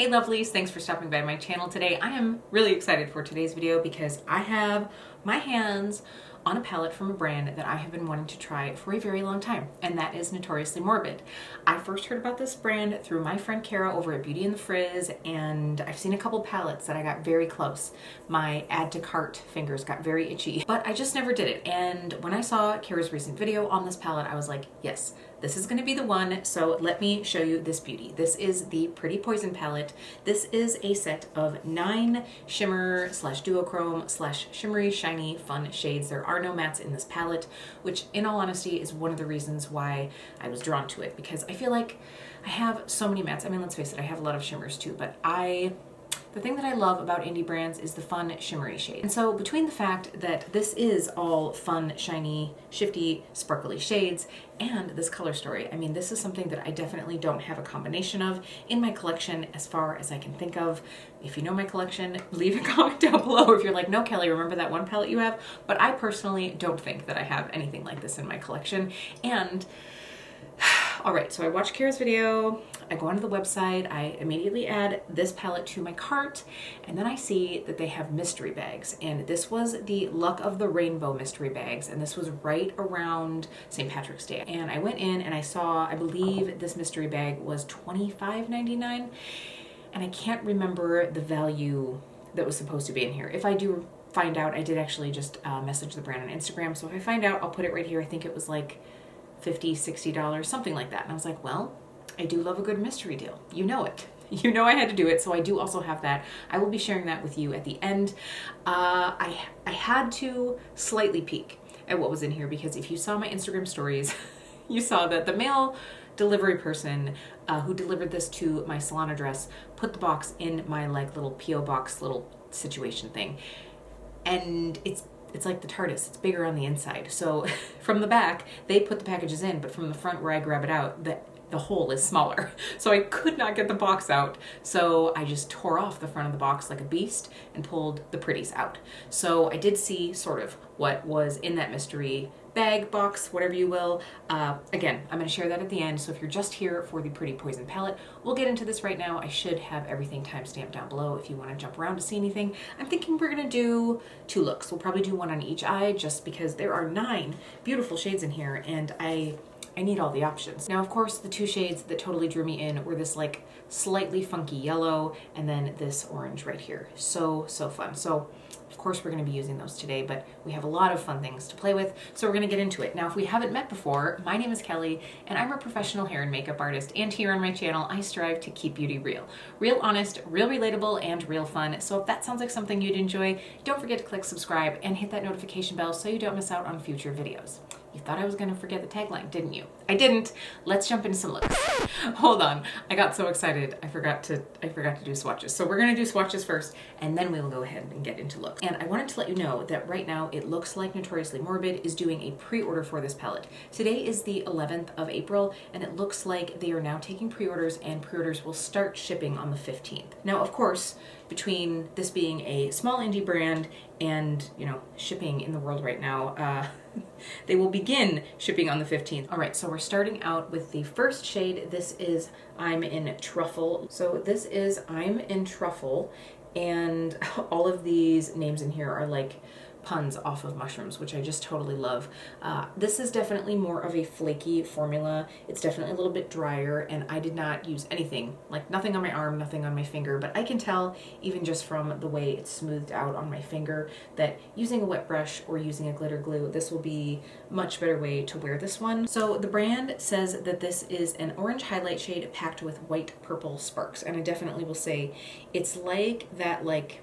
Hey lovelies, thanks for stopping by my channel today. I am really excited for today's video because I have my hands on a palette from a brand that I have been wanting to try for a very long time, and that is Notoriously Morbid. I first heard about this brand through my friend Kara over at Beauty and the Frizz, and I've seen a couple palettes that I got very close. My add to cart fingers got very itchy, but I just never did it. And when I saw Kara's recent video on this palette, I was like, yes, this is gonna be the one. So let me show you this beauty. This is the Pretty Poison palette. This is a set of 9 shimmer slash duochrome slash shimmery shiny fun shades. There are no mattes in this palette, which in all honesty is one of the reasons why I was drawn to it, because I feel like I have so many mattes. I mean, let's face it, I have a lot of shimmers too, but the thing that I love about indie brands is the fun shimmery shade. And so between the fact that this is all fun, shiny, shifty, sparkly shades and this color story, I mean, this is something that I definitely don't have a combination of in my collection as far as I can think of. If you know my collection, leave a comment down below if you're like, no, Kelly, remember that one palette you have? But I personally don't think that I have anything like this in my collection. And all right, so I watched Kara's video, I go onto the website, I immediately add this palette to my cart, and then I see that they have mystery bags. And this was the Luck of the Rainbow mystery bags, and this was right around St. Patrick's Day. And I went in and I saw, I believe this mystery bag was $25.99, and I can't remember the value that was supposed to be in here. If I do find out, I did actually just message the brand on Instagram, so if I find out, I'll put it right here. I think it was like $50, $60, something like that. And I was like, well, I do love a good mystery deal. You know it. You know I had to do it, so I do also have that. I will be sharing that with you at the end. I had to slightly peek at what was in here, because if you saw my Instagram stories, you saw that the mail delivery person who delivered this to my salon address put the box in my like little P.O. box little situation thing. And it's like the TARDIS, it's bigger on the inside. So from the back, they put the packages in, but from the front where I grab it out, the hole is smaller. So I could not get the box out. So I just tore off the front of the box like a beast and pulled the pretties out. So I did see sort of what was in that mystery bag, box, whatever you will. Again, I'm gonna share that at the end. So if you're just here for the Pretty Poison palette, we'll get into this right now. I should have everything timestamped down below if you wanna jump around to see anything. I'm thinking we're gonna do 2 looks. We'll probably do one on each eye, just because there are 9 beautiful shades in here, and I need all the options. Now, of course, the 2 shades that totally drew me in were this like slightly funky yellow and then this orange right here. So fun. So of course we're gonna be using those today, but we have a lot of fun things to play with, so we're gonna get into it. Now, if we haven't met before, my name is Kelly, and I'm a professional hair and makeup artist, and here on my channel, I strive to keep beauty real. Real honest, real relatable, and real fun. So if that sounds like something you'd enjoy, don't forget to click subscribe and hit that notification bell so you don't miss out on future videos. You thought I was gonna forget the tagline, didn't you? I didn't. Let's jump into some looks. Hold on, I got so excited, I forgot to do swatches. So we're gonna do swatches first, and then we will go ahead and get into looks. And I wanted to let you know that right now it looks like Notoriously Morbid is doing a pre-order for this palette. Today is the 11th of April, and it looks like they are now taking pre-orders, and pre-orders will start shipping on the 15th. Now, of course, between this being a small indie brand and, you know, shipping in the world right now, they will begin shipping on the 15th. All right, so we're starting out with the first shade. This is I'm in Truffle. So this is I'm in Truffle, and all of these names in here are like puns off of mushrooms, which I just totally love. This is definitely more of a flaky formula. It's definitely a little bit drier, and I did not use anything, like nothing on my arm, nothing on my finger, but I can tell even just from the way it's smoothed out on my finger that using a wet brush or using a glitter glue, this will be a much better way to wear this one. So the brand says that this is an orange highlight shade packed with white purple sparks, and I definitely will say it's like that, like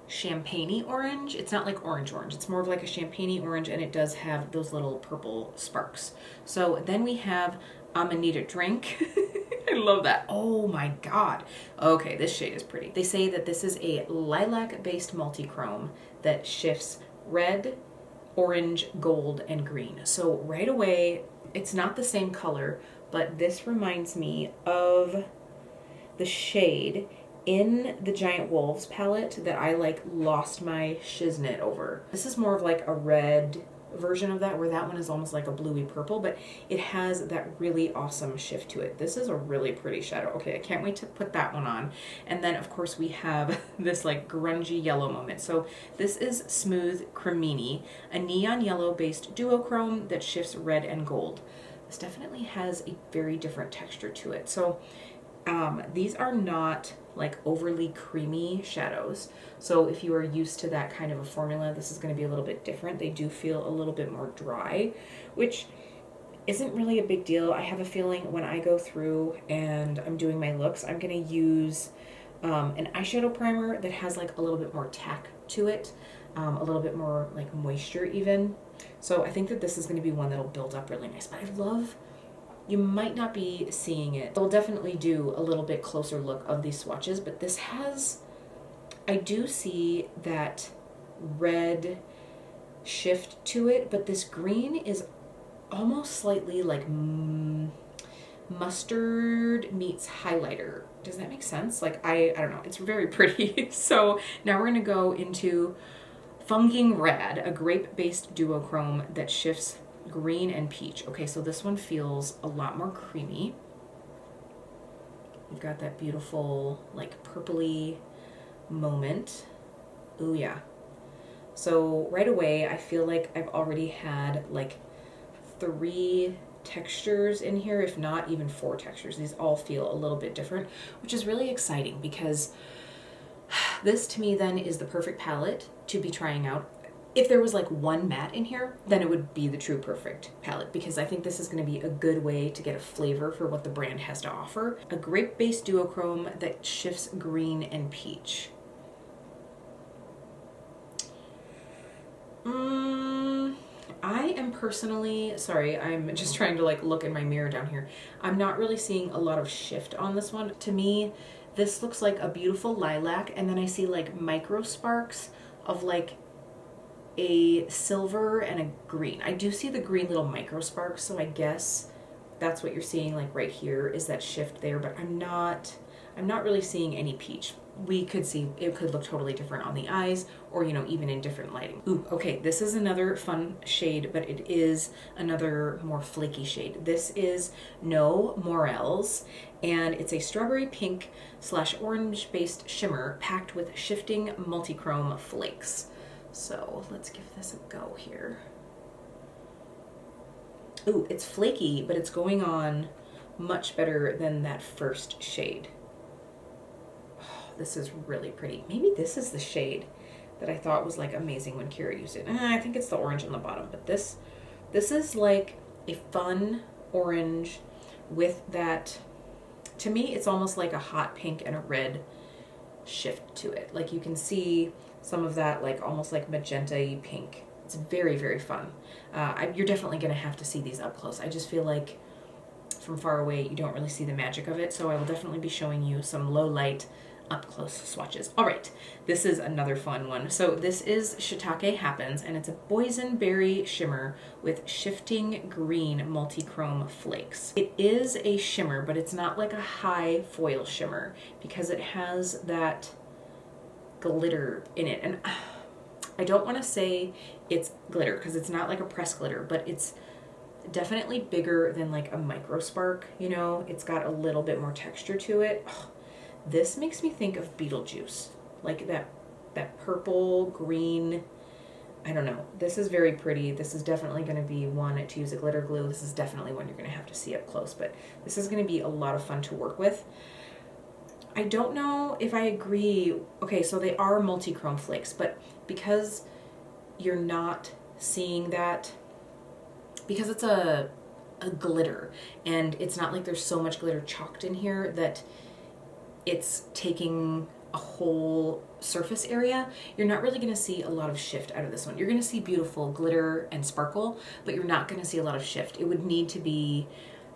champagne-y orange. It's not like orange, it's more of like a champagne-y orange, and it does have those little purple sparks. So then we have I'ma Need a Drink. I love that. Oh my god. Okay, this shade is pretty. They say that this is a lilac-based multi-chrome that shifts red, orange, gold, and green. So right away, it's not the same color, but this reminds me of the shade in the Giant Wolves palette that I like lost my shiznit over. This is more of like a red version of that, where that one is almost like a bluey purple, but it has that really awesome shift to it. This is a really pretty shadow. Okay, I can't wait to put that one on. And then of course we have this like grungy yellow moment. So this is Smooth Cremini, a neon yellow based duochrome that shifts red and gold. This definitely has a very different texture to it. So these are not like overly creamy shadows. So if you are used to that kind of a formula, this is going to be a little bit different. They do feel a little bit more dry, which isn't really a big deal. I have a feeling when I go through and I'm doing my looks, I'm going to use an eyeshadow primer that has like a little bit more tack to it, a little bit more like moisture even. So I think that this is going to be one that'll build up really nice. But I love, you might not be seeing it. I'll definitely do a little bit closer look of these swatches, but this has, I do see that red shift to it, but this green is almost slightly like mustard meets highlighter. Does that make sense? Like, I don't know. It's very pretty. So now we're going to go into Funging Rad, a grape-based duochrome that shifts green and peach. Okay, so this one feels a lot more creamy. You've got that beautiful like purpley moment. Ooh yeah. So right away I feel like I've already had like 3 textures in here, if not even 4 textures. These all feel a little bit different, which is really exciting because this to me then is the perfect palette to be trying out. If there was like one matte in here, then it would be the true perfect palette, because I think this is going to be a good way to get a flavor for what the brand has to offer. A grape-based duochrome that shifts green and peach. I am personally, sorry, I'm just trying to like look in my mirror down here. I'm not really seeing a lot of shift on this one. To me, this looks like a beautiful lilac, and then I see like micro sparks of like a silver and a green. I do see the green little micro sparks, so I guess that's what you're seeing like right here is that shift there, but I'm not really seeing any peach. We could see, it could look totally different on the eyes, or you know, even in different lighting. Ooh, okay, this is another fun shade, but it is another more flaky shade. This is No Morels, and it's a strawberry pink / orange based shimmer packed with shifting multi-chrome flakes. So let's give this a go here. Ooh, it's flaky, but it's going on much better than that first shade. Oh, this is really pretty. Maybe this is the shade that I thought was like amazing when Kira used it. I think it's the orange on the bottom, but this is like a fun orange with that, to me, it's almost like a hot pink and a red shift to it. Like you can see some of that like almost like magenta-y pink. It's very, very fun. You're definitely going to have to see these up close. I just feel like from far away you don't really see the magic of it, so I will definitely be showing you some low light up close swatches. All right, this is another fun one. So this is Shiitake Happens, and it's a boysenberry shimmer with shifting green multi-chrome flakes. It is a shimmer, but it's not like a high foil shimmer because it has that glitter in it. And I don't want to say it's glitter because it's not like a pressed glitter, but it's definitely bigger than like a micro spark, you know. It's got a little bit more texture to it. This makes me think of Beetlejuice, like that purple green. I don't know. This is very pretty. This is definitely going to be one to use a glitter glue. This is definitely one you're going to have to see up close, but this is going to be a lot of fun to work with. I don't know if I agree. Okay, so they are multi-chrome flakes, but because you're not seeing that, because it's a glitter, and it's not like there's so much glitter chalked in here that it's taking a whole surface area, you're not really going to see a lot of shift out of this one. You're going to see beautiful glitter and sparkle, but you're not going to see a lot of shift. It would need to be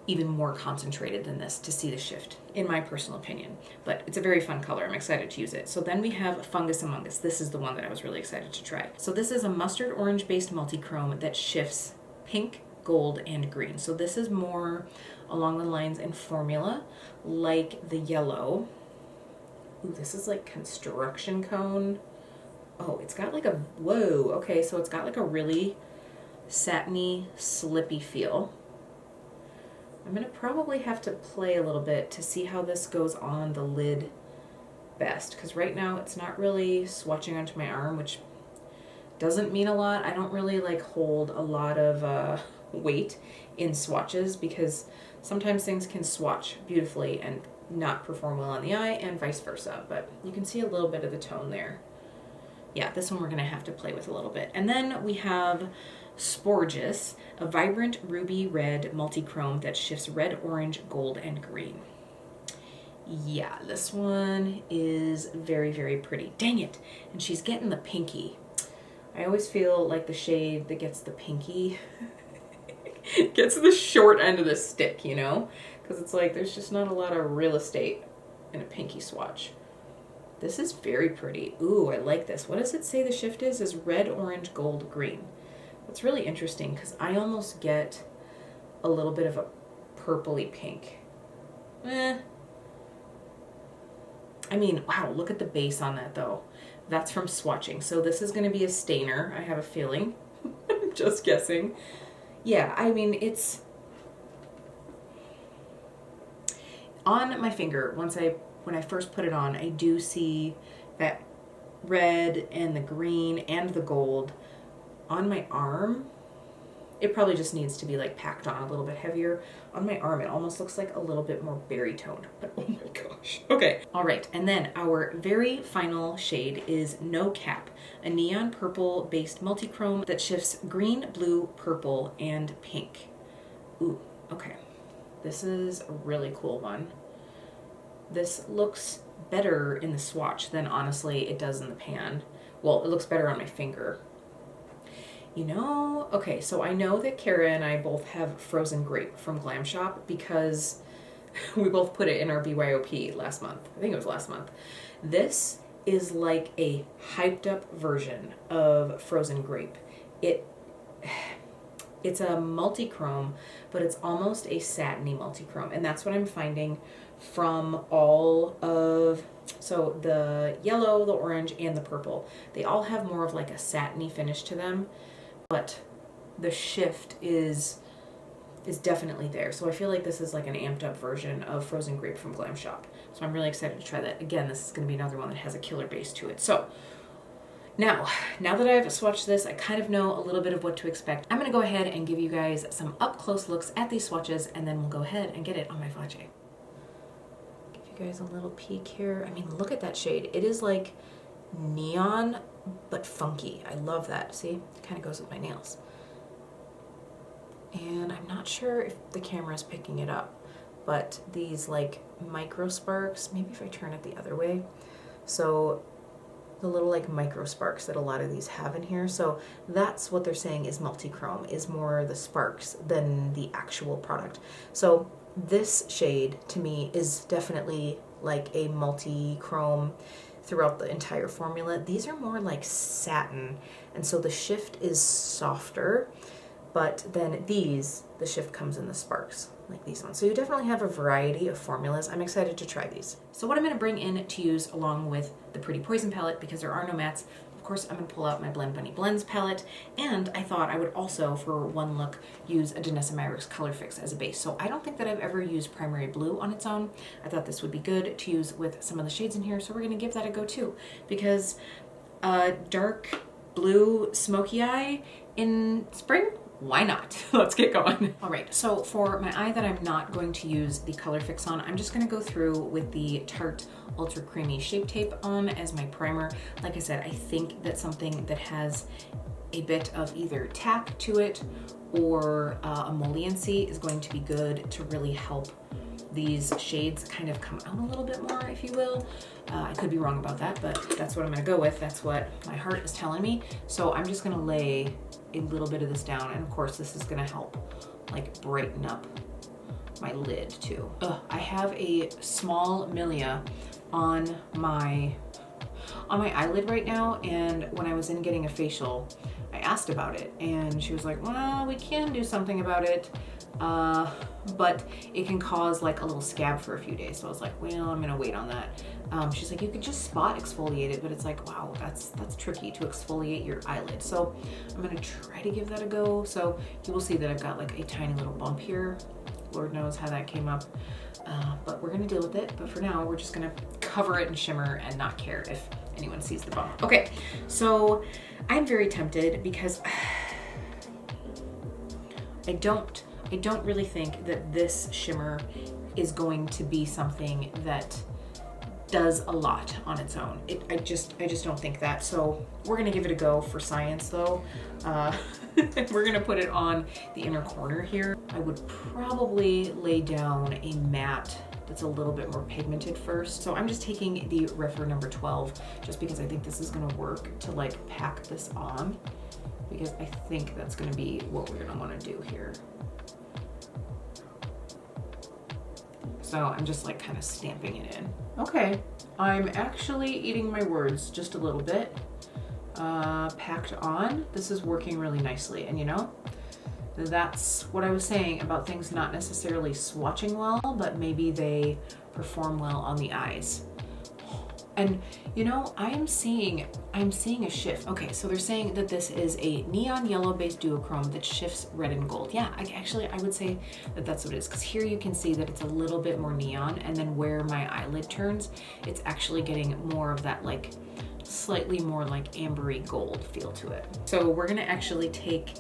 even more concentrated than this to see the shift, in my personal opinion. But it's a very fun color. I'm excited to use it. So then we have Fungus Among Us. This is the one that I was really excited to try. So this is a mustard orange based multi-chrome that shifts pink, gold, and green. So this is more along the lines and formula like the yellow. Ooh, this is like construction cone. Oh, it's got like a, whoa, okay, so it's got like a really satiny, slippy feel. I'm gonna probably have to play a little bit to see how this goes on the lid best, because right now it's not really swatching onto my arm, which doesn't mean a lot. I don't really like hold a lot of weight in swatches because sometimes things can swatch beautifully and not perform well on the eye and vice versa, but you can see a little bit of the tone there. Yeah, this one we're gonna have to play with a little bit. And then we have Sporgus, a vibrant ruby red multi-chrome that shifts red, orange, gold, and green. Yeah, this one is very, very pretty. Dang it, and she's getting the pinky. I always feel like the shade that gets the pinky gets the short end of the stick, you know? Because it's like there's just not a lot of real estate in a pinky swatch. This is very pretty. Ooh, I like this. What does it say the shift is? Is red, orange, gold, green. That's really interesting because I almost get a little bit of a purpley pink. I mean, wow, look at the base on that though. That's from swatching. So this is going to be a stainer, I have a feeling. I'm just guessing. Yeah, I mean, it's on my finger. When I first put it on, I do see that red and the green and the gold. On my arm, it probably just needs to be like packed on a little bit heavier. On my arm, it almost looks like a little bit more berry toned, but oh my gosh. Okay. All right. And then our very final shade is No Cap, a neon purple based multi-chrome that shifts green, blue, purple, and pink. Ooh, okay. This is a really cool one. This looks better in the swatch than honestly it does in the pan. Well, it looks better on my finger. You know, okay, so I know that Kara and I both have Frozen Grape from Glam Shop because we both put it in our BYOP last month. I think it was last month. This is like a hyped up version of Frozen Grape. It's a multi-chrome, but it's almost a satiny multi-chrome. And that's what I'm finding from all of, so the yellow, the orange, and the purple. They all have more of like a satiny finish to them, but the shift is definitely there. So I feel like this is like an amped up version of Frozen Grape from Glam Shop. So I'm really excited to try that. Again, this is going to be another one that has a killer base to it. So now that I've swatched this, I kind of know a little bit of what to expect. I'm going to go ahead and give you guys some up close looks at these swatches, and then we'll go ahead and get it on my Swatch. Give you guys a little peek here. I mean, look at that shade. It is like neon, but funky. I love that. See, it kind of goes with my nails. And I'm not sure if the camera is picking it up, but these like micro sparks, maybe if I turn it the other way. So the little like micro sparks that a lot of these have in here. So that's what they're saying is multi-chrome, is more the sparks than the actual product. So this shade to me is definitely like a multi-chrome throughout the entire formula. These are more like satin, and so the shift is softer, but then these, the shift comes in the sparks, like these ones. So you definitely have a variety of formulas. I'm excited to try these. So what I'm gonna bring in to use along with the Pretty Poison palette, because there are no mattes, of course I'm gonna pull out my Blend Bunny Blends palette, and I thought I would also, for one look, use a Danessa Myricks Color Fix as a base. So I don't think that I've ever used Primary Blue on its own. I thought this would be good to use with some of the shades in here, so we're gonna give that a go too, because dark blue smoky eye in spring? Why not? Let's get going. All right, so for my eye that I'm not going to use the Color Fix on, I'm just gonna go through with the Tarte Ultra Creamy Shape Tape on as my primer. Like I said, I think that something that has a bit of either tack to it or emolliency is going to be good to really help these shades kind of come out a little bit more, if you will. I could be wrong about that, but that's what I'm gonna go with. That's what my heart is telling me. So I'm just gonna lay a little bit of this down, and of course this is gonna help like brighten up my lid too. I have a small milia on my eyelid right now, and when I was in getting a facial, I asked about it, and she was like, well, we can do something about it. but it can cause like a little scab for a few days. So I was like, well, I'm gonna wait on that. She's like, you could just spot exfoliate it, but it's like, wow, that's tricky to exfoliate your eyelid. So I'm gonna try to give that a go. So you will see that I've got like a tiny little bump here. Lord knows how that came up, but we're gonna deal with it. But for now, we're just gonna cover it in shimmer and not care if anyone sees the bump. Okay, so I'm very tempted because I don't really think that this shimmer is going to be something that does a lot on its own. I just don't think that. So we're gonna give it a go for science though. We're gonna put it on the inner corner here. I would probably lay down a matte that's a little bit more pigmented first. So I'm just taking the Refer number 12 just because I think this is gonna work to like pack this on, because I think that's gonna be what we're gonna wanna do here. So I'm just like kind of stamping it in. Okay, I'm actually eating my words just a little bit. Packed on. This is working really nicely. And you know, that's what I was saying about things not necessarily swatching well, but maybe they perform well on the eyes. And you know, I'm seeing a shift. Okay, so they're saying that this is a neon yellow based duochrome that shifts red and gold. Yeah, I would say that that's what it is, because here you can see that it's a little bit more neon, and then where my eyelid turns, it's actually getting more of that like slightly more like ambery gold feel to it. So we're gonna actually take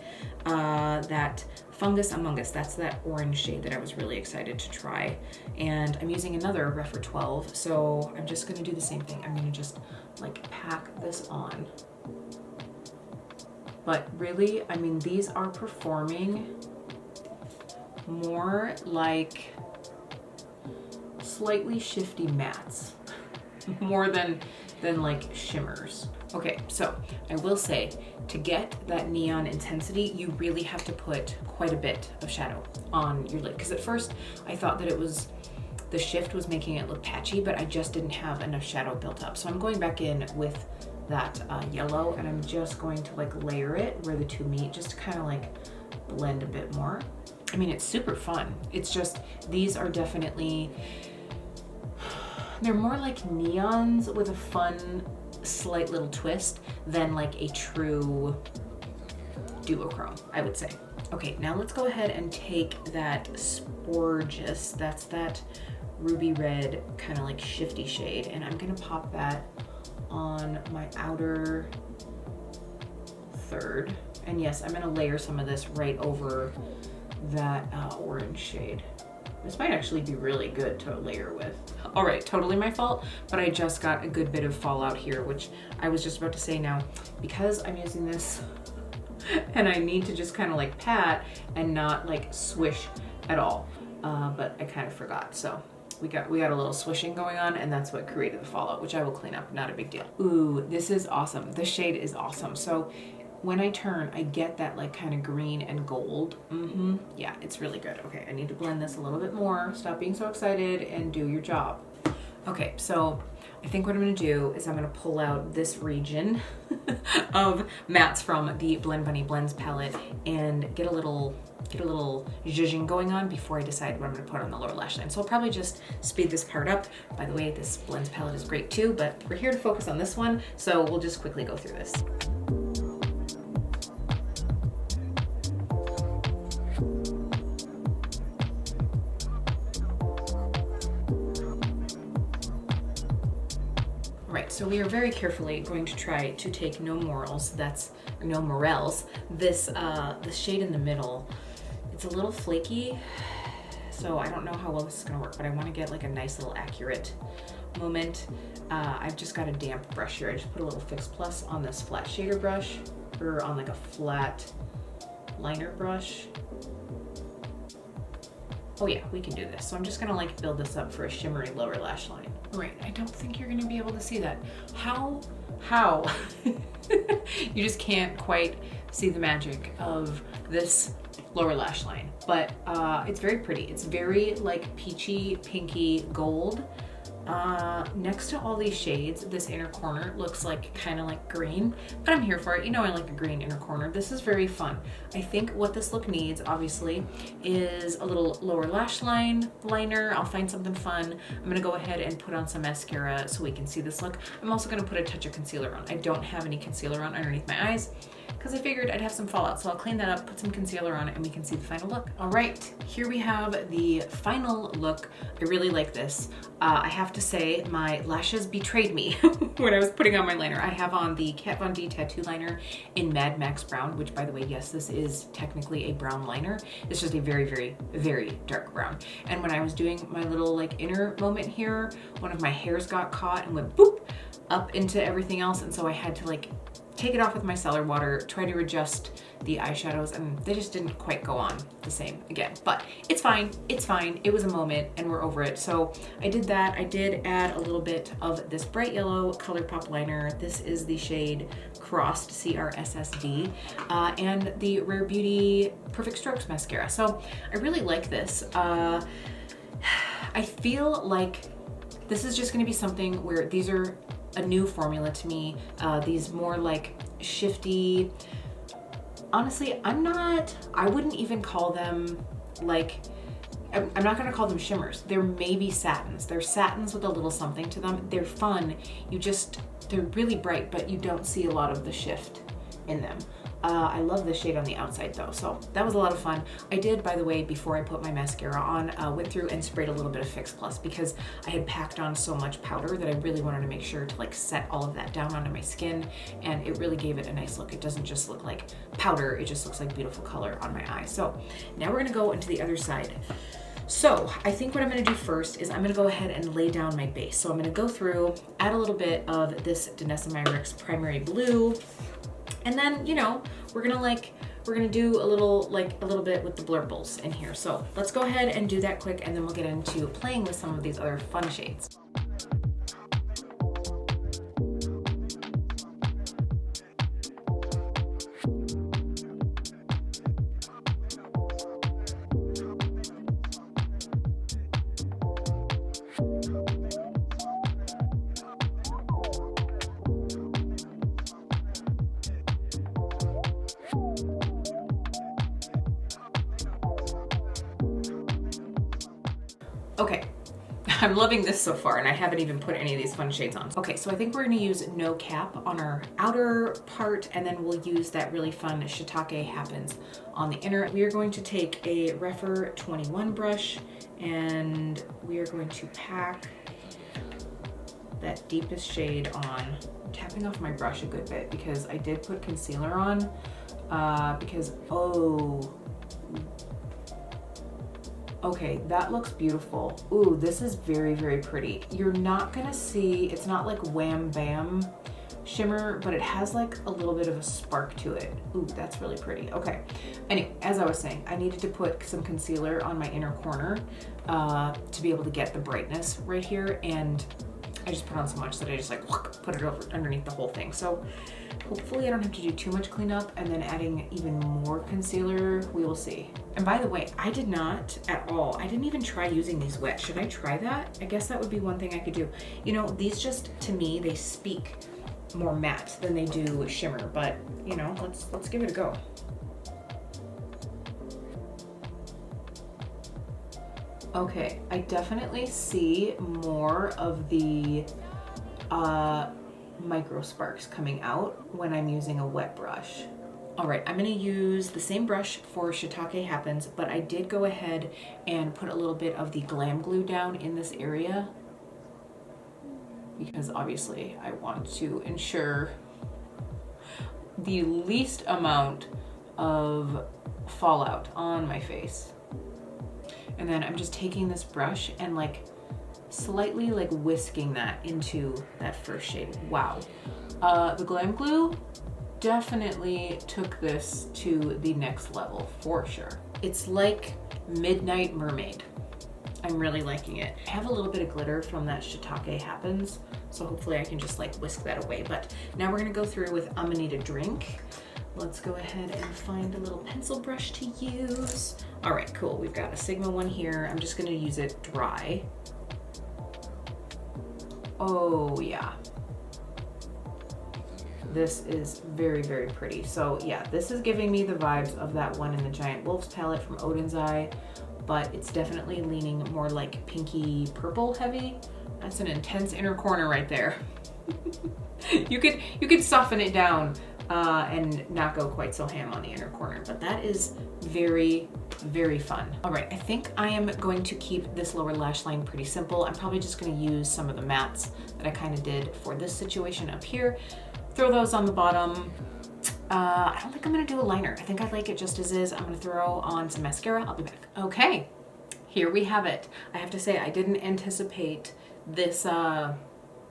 that Fungus Among Us, that's that orange shade that I was really excited to try, and I'm using another Refer 12, so I'm just gonna do the same thing. I'm gonna just like pack this on. But really, I mean, these are performing more like slightly shifty mattes more than like shimmers. Okay, so I will say, to get that neon intensity, you really have to put quite a bit of shadow on your lid. Because at first I thought that it was, the shift was making it look patchy, but I just didn't have enough shadow built up. So I'm going back in with that yellow, and I'm just going to like layer it where the two meet, just to kind of like blend a bit more. I mean, it's super fun. It's just, these are definitely, they're more like neons with a fun, slight little twist than like a true duochrome, I would say. Okay, now let's go ahead and take that Sporgus, that's that ruby red kind of like shifty shade, and I'm gonna pop that on my outer third. And yes, I'm gonna layer some of this right over that orange shade. This might actually be really good to layer with. All right, totally my fault, but I just got a good bit of fallout here, which I was just about to say now, because I'm using this and I need to just kind of like pat and not like swish at all, but I kind of forgot. So we got a little swishing going on, and that's what created the fallout, which I will clean up, not a big deal. Ooh, this is awesome. This shade is awesome. So when I turn, I get that like kind of green and gold. Yeah, it's really good. Okay, I need to blend this a little bit more. Stop being so excited and do your job. Okay, so I think what I'm gonna do is I'm gonna pull out this region of mattes from the Blend Bunny Blends palette and get a little zhuzhing going on before I decide what I'm gonna put on the lower lash line. So I'll probably just speed this part up. By the way, this Blends palette is great too, but we're here to focus on this one, so we'll just quickly go through this. Right, so we are very carefully going to try to take No Morals, that's No Morels, this shade in the middle. It's a little flaky, so I don't know how well this is gonna work, but I wanna get like a nice little accurate moment. I've just got a damp brush here. I just put a little Fix Plus on this flat shader brush, or on like a flat liner brush. Oh yeah, we can do this. So I'm just gonna like build this up for a shimmery lower lash line. Right, I don't think you're gonna be able to see that. How? You just can't quite see the magic of this lower lash line, but it's very pretty. It's very like peachy, pinky gold. Next to all these shades, this inner corner looks like kind of like green, but I'm here for it. You know I like a green inner corner. This is very fun. I think what this look needs, obviously, is a little lower lash liner. I'll find something fun. I'm gonna go ahead and put on some mascara so we can see this look. I'm also gonna put a touch of concealer on. I don't have any concealer on underneath my eyes because I figured I'd have some fallout. So I'll clean that up, put some concealer on it, and we can see the final look. All right, here we have the final look. I really like this. I have to say my lashes betrayed me when I was putting on my liner. I have on the Kat Von D tattoo liner in Mad Max Brown, which, by the way, yes, this is technically a brown liner. It's just a very, very, very dark brown. And when I was doing my little like inner moment here, one of my hairs got caught and went boop up into everything else. And so I had to like take it off with my micellar water, try to adjust the eyeshadows, and they just didn't quite go on the same again. But it's fine, it's fine. It was a moment and we're over it. So I did that. I did add a little bit of this bright yellow ColourPop liner. This is the shade Crossed, CRSSD, and the Rare Beauty Perfect Strokes mascara. So I really like this. I feel like this is just gonna be something where these are a new formula to me. These more like shifty, honestly, I wouldn't even call them like, I'm not gonna call them shimmers. They're maybe satins. They're satins with a little something to them. They're fun. They're really bright, but you don't see a lot of the shift in them. I love this shade on the outside though, so that was a lot of fun. I did, by the way, before I put my mascara on, went through and sprayed a little bit of Fix Plus because I had packed on so much powder that I really wanted to make sure to like set all of that down onto my skin, and it really gave it a nice look. It doesn't just look like powder, it just looks like beautiful color on my eye. So now we're gonna go into the other side. So I think what I'm gonna do first is I'm gonna go ahead and lay down my base. So I'm gonna go through, add a little bit of this Danessa Myricks Primary Blue, and then, you know, we're gonna do a little bit with the blurbles in here. So let's go ahead and do that quick, and then we'll get into playing with some of these other fun shades. Okay, I'm loving this so far, and I haven't even put any of these fun shades on. Okay, so I think we're gonna use No Cap on our outer part, and then we'll use that really fun Shiitake Happens on the inner. We are going to take a Rephr 21 brush, and we are going to pack that deepest shade on. I'm tapping off my brush a good bit because I did put concealer on, okay, that looks beautiful. Ooh, this is very, very pretty. You're not gonna see, it's not like wham bam shimmer, but it has like a little bit of a spark to it. Ooh, that's really pretty. Okay, anyway, as I was saying, I needed to put some concealer on my inner corner to be able to get the brightness right here, and I just put on so much that I just like put it over underneath the whole thing. So hopefully I don't have to do too much cleanup, and then adding even more concealer, we will see. And by the way, I did not at all, I didn't even try using these wet. Should I try that? I guess that would be one thing I could do. You know, these just, to me, they speak more matte than they do shimmer, but you know, let's give it a go. Okay, I definitely see more of the micro sparks coming out when I'm using a wet brush. All right, I'm gonna use the same brush for Shiitake Happens, but I did go ahead and put a little bit of the Glam Glue down in this area because obviously I want to ensure the least amount of fallout on my face. And then I'm just taking this brush and like slightly like whisking that into that first shade. Wow. The Glam Glue definitely took this to the next level for sure. It's like Midnight Mermaid. I'm really liking it. I have a little bit of glitter from that Shiitake Happens, so hopefully I can just like whisk that away. But now we're gonna go through with Amanita Drink. Let's go ahead and find a little pencil brush to use. All right, cool. We've got a Sigma one here. I'm just gonna use it dry. Oh yeah. This is very, very pretty. So yeah, this is giving me the vibes of that one in the Giant Wolves palette from Odin's Eye, but it's definitely leaning more like pinky purple heavy. That's an intense inner corner right there. You could soften it down and not go quite so ham on the inner corner, but that is very, very fun. All right, I think I am going to keep this lower lash line pretty simple. I'm probably just gonna use some of the mattes that I kind of did for this situation up here. Throw those on the bottom. I don't think I'm gonna do a liner. I think I like it just as is. I'm gonna throw on some mascara. I'll be back. Okay, here we have it. I have to say, I didn't anticipate this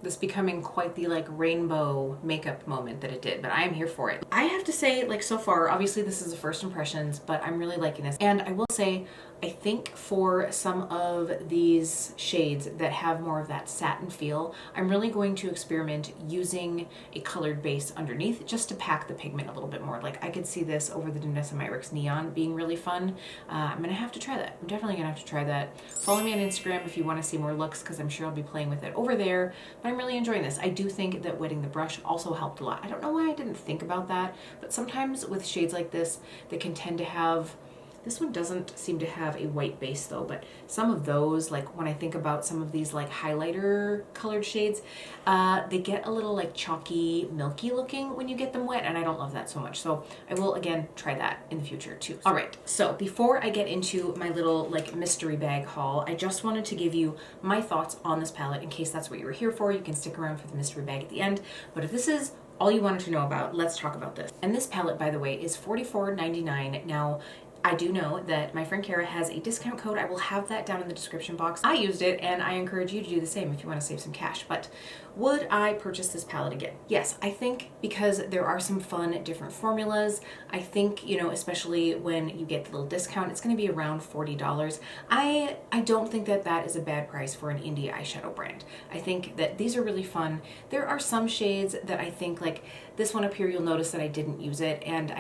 this becoming quite the like rainbow makeup moment that it did, but I am here for it. I have to say, like, so far, obviously this is the first impressions, but I'm really liking this. And I will say, I think for some of these shades that have more of that satin feel, I'm really going to experiment using a colored base underneath just to pack the pigment a little bit more. Like, I could see this over the Danessa Myricks Neon being really fun. I'm gonna have to try that. I'm definitely gonna have to try that. Follow me on Instagram if you wanna see more looks, because I'm sure I'll be playing with it over there, but I'm really enjoying this. I do think that wetting the brush also helped a lot. I don't know why I didn't think about that, but sometimes with shades like this, they can tend to have, this one doesn't seem to have a white base though, but some of those, like when I think about some of these like highlighter colored shades, they get a little like chalky, milky looking when you get them wet, and I don't love that so much. So I will again try that in the future too. All right, so before I get into my little like mystery bag haul, I just wanted to give you my thoughts on this palette in case that's what you were here for. You can stick around for the mystery bag at the end, but if this is all you wanted to know about, let's talk about this. And this palette, by the way, is $44.99. Now, I do know that my friend Kara has a discount code. I will have that down in the description box. I used it, and I encourage you to do the same if you want to save some cash. But would I purchase this palette again? Yes, I think because there are some fun different formulas. I think, you know, especially when you get the little discount, it's going to be around $40. I don't think that that is a bad price for an indie eyeshadow brand. I think that these are really fun. There are some shades that I think, like this one up here, you'll notice that I didn't use it, and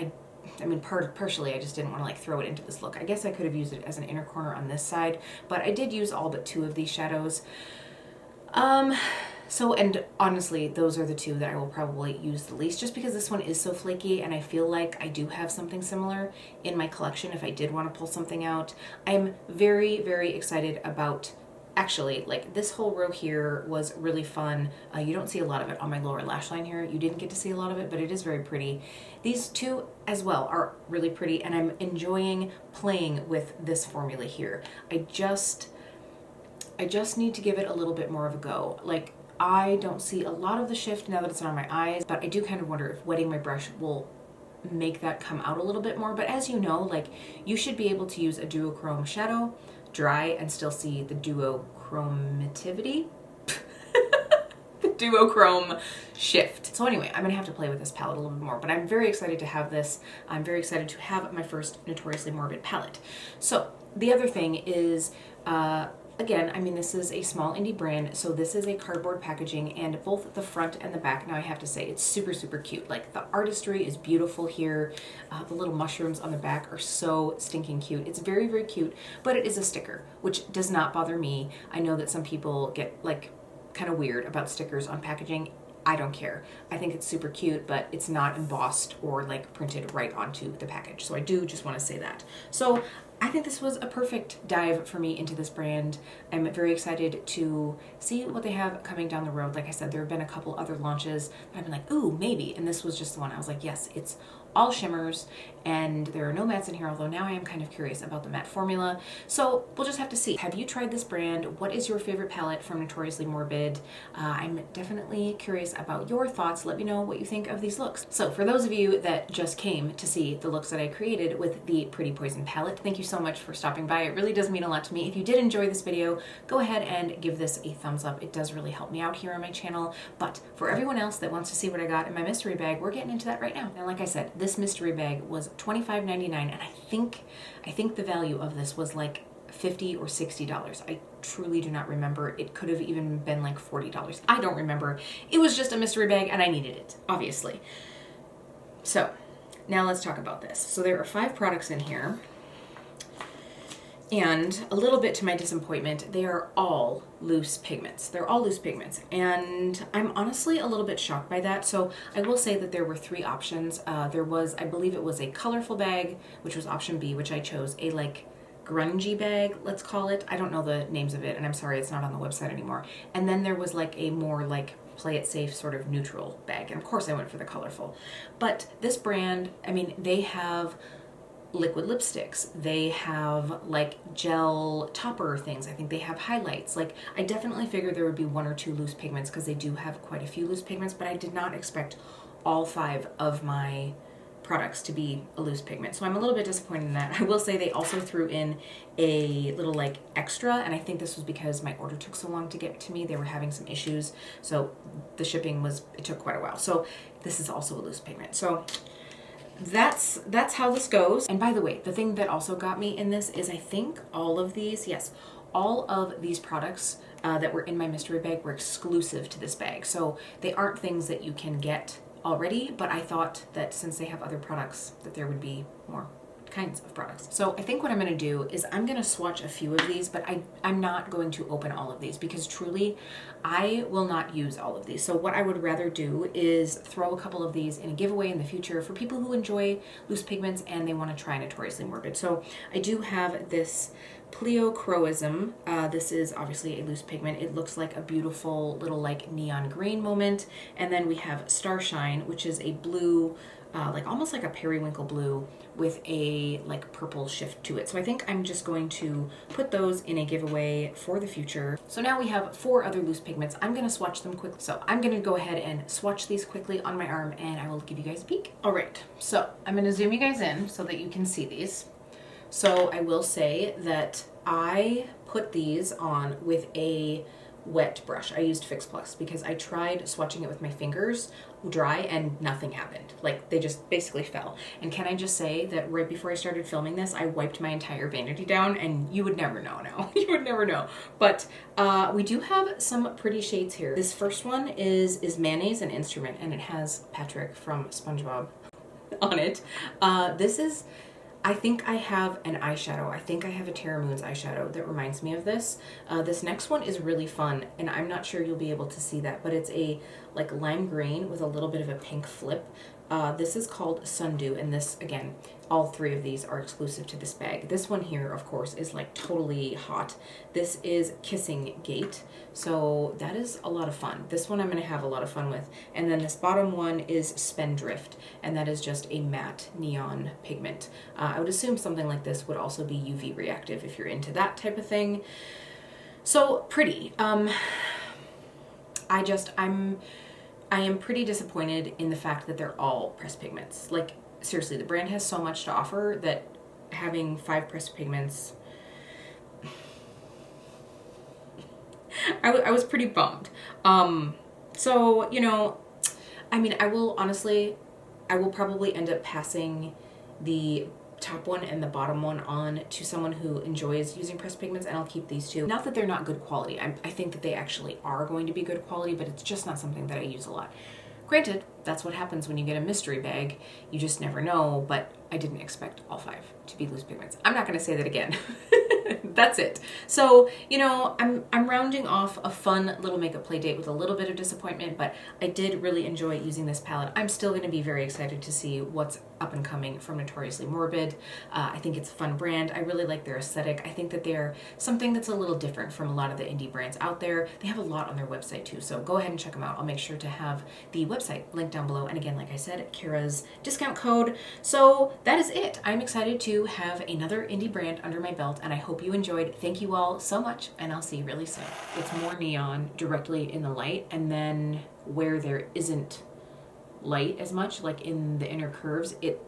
I mean, partially I just didn't want to like throw it into this look. I guess I could have used it as an inner corner on this side, but I did use all but 2 of these shadows. And honestly, those are the 2 that I will probably use the least, just because this one is so flaky, and I feel like I do have something similar in my collection if I did want to pull something out. I'm very, very excited about, actually, like this whole row here was really fun. You don't see a lot of it on my lower lash line here. You didn't get to see a lot of it, but it is very pretty. These 2 as well are really pretty, and I'm enjoying playing with this formula here. I just need to give it a little bit more of a go. Like, I don't see a lot of the shift now that it's on my eyes, but I do kind of wonder if wetting my brush will make that come out a little bit more. But as you know, like, you should be able to use a duochrome shadow dry and still see the duochromativity, the duochrome shift. So anyway, I'm gonna have to play with this palette a little bit more, but I'm very excited to have this. I'm very excited to have my first Notoriously Morbid palette. So the other thing is, again, I mean, this is a small indie brand, so this is a cardboard packaging, and both the front and the back, now I have to say, it's super, super cute. Like, the artistry is beautiful here. The little mushrooms on the back are so stinking cute. It's very, very cute, but it is a sticker, which does not bother me. I know that some people get, like, kind of weird about stickers on packaging. I don't care. I think it's super cute, but it's not embossed or, like, printed right onto the package. So I do just want to say that. So I think this was a perfect dive for me into this brand. I'm very excited to see what they have coming down the road. Like I said, there have been a couple other launches that I've been like, ooh, maybe. And this was just the one I was like, yes, it's all shimmers, and there are no mattes in here, although now I am kind of curious about the matte formula. So we'll just have to see. Have you tried this brand? What is your favorite palette from Notoriously Morbid? I'm definitely curious about your thoughts. Let me know what you think of these looks. So for those of you that just came to see the looks that I created with the Pretty Poison palette, thank you so much for stopping by. It really does mean a lot to me. If you did enjoy this video, go ahead and give this a thumbs up. It does really help me out here on my channel. But for everyone else that wants to see what I got in my mystery bag, we're getting into that right now. And like I said, this mystery bag was $25.99, and I think the value of this was like $50 or $60. I truly do not remember. It could have even been like $40. I don't remember. It was just a mystery bag, and I needed it, obviously. So now let's talk about this. So there are 5 products in here. And a little bit to my disappointment, they are all loose pigments. They're all loose pigments. And I'm honestly a little bit shocked by that. So I will say that there were 3 options. There was, I believe it was a colorful bag, which was option B, which I chose. A like grungy bag, let's call it. I don't know the names of it, and I'm sorry it's not on the website anymore. And then there was like a more like play it safe sort of neutral bag. And of course I went for the colorful. But this brand, I mean, they have liquid lipsticks, they have like gel topper things, I think they have highlights. Like, I definitely figured there would be 1 or 2 loose pigments because they do have quite a few loose pigments, but I did not expect all 5 of my products to be a loose pigment. So I'm a little bit disappointed in that. I will say they also threw in a little like extra, and I think this was because my order took so long to get to me. They were having some issues, so the shipping it took quite a while. So this is also a loose pigment. So that's how this goes. And by the way, the thing that also got me in this is I think all of these, yes, all of these products that were in my mystery bag were exclusive to this bag. So they aren't things that you can get already, but I thought that since they have other products that there would be more kinds of products. So I think what I'm going to do is I'm going to swatch a few of these, but I'm not going to open all of these because truly I will not use all of these. So what I would rather do is throw a couple of these in a giveaway in the future for people who enjoy loose pigments and they want to try Notoriously Morbid. So I do have this Pleochroism. This is obviously a loose pigment. It looks like a beautiful little like neon green moment. And then we have Starshine, which is a blue, like almost like a periwinkle blue with a like purple shift to it. So I think I'm just going to put those in a giveaway for the future. So now we have 4 other loose pigments. I'm going to swatch them quick. So I'm going to go ahead and swatch these quickly on my arm and I will give you guys a peek. All right, so I'm going to zoom you guys in so that you can see these. So I will say that I put these on with a wet brush. I used Fix Plus because I tried swatching it with my fingers dry and nothing happened. Like, they just basically fell. And can I just say that right before I started filming this, I wiped my entire vanity down, and you would never know now. You would never know. But we do have some pretty shades here. This first one is Mayonnaise and Instrument, and it has Patrick from SpongeBob on it. This is, I think I have an eyeshadow. I think I have a Terra Moon's eyeshadow that reminds me of this. This next one is really fun, and I'm not sure you'll be able to see that, but it's a like lime green with a little bit of a pink flip. This is called Sundew, and this, again, all 3 of these are exclusive to this bag. This one here, of course, is like totally hot. This is Kissing Gate, so that is a lot of fun. This one I'm going to have a lot of fun with. And then this bottom one is Spendrift, and that is just a matte neon pigment. I would assume something like this would also be UV reactive if you're into that type of thing. So pretty. I am pretty disappointed in the fact that they're all pressed pigments. Like, seriously, the brand has so much to offer that having 5 pressed pigments, I was pretty bummed. So, you know, I mean, I will probably end up passing the top one and the bottom one on to someone who enjoys using pressed pigments, and I'll keep these 2. Not that they're not good quality. I think that they actually are going to be good quality, but it's just not something that I use a lot. Granted, that's what happens when you get a mystery bag. You just never know, but I didn't expect all 5 to be loose pigments. I'm not going to say that again. That's it. So, you know, I'm rounding off a fun little makeup play date with a little bit of disappointment, but I did really enjoy using this palette. I'm still going to be very excited to see what's up and coming from Notoriously Morbid. I think it's a fun brand. I really like their aesthetic. I think that they're something that's a little different from a lot of the indie brands out there. They have a lot on their website too, so go ahead and check them out. I'll make sure to have the website linked down below. And again, like I said, Kara's discount code. So that is it. I'm excited to have another indie brand under my belt, and I hope you enjoyed. Thank you all so much, and I'll see you really soon. It's more neon directly in the light, and then where there isn't light as much, like in the inner curves, it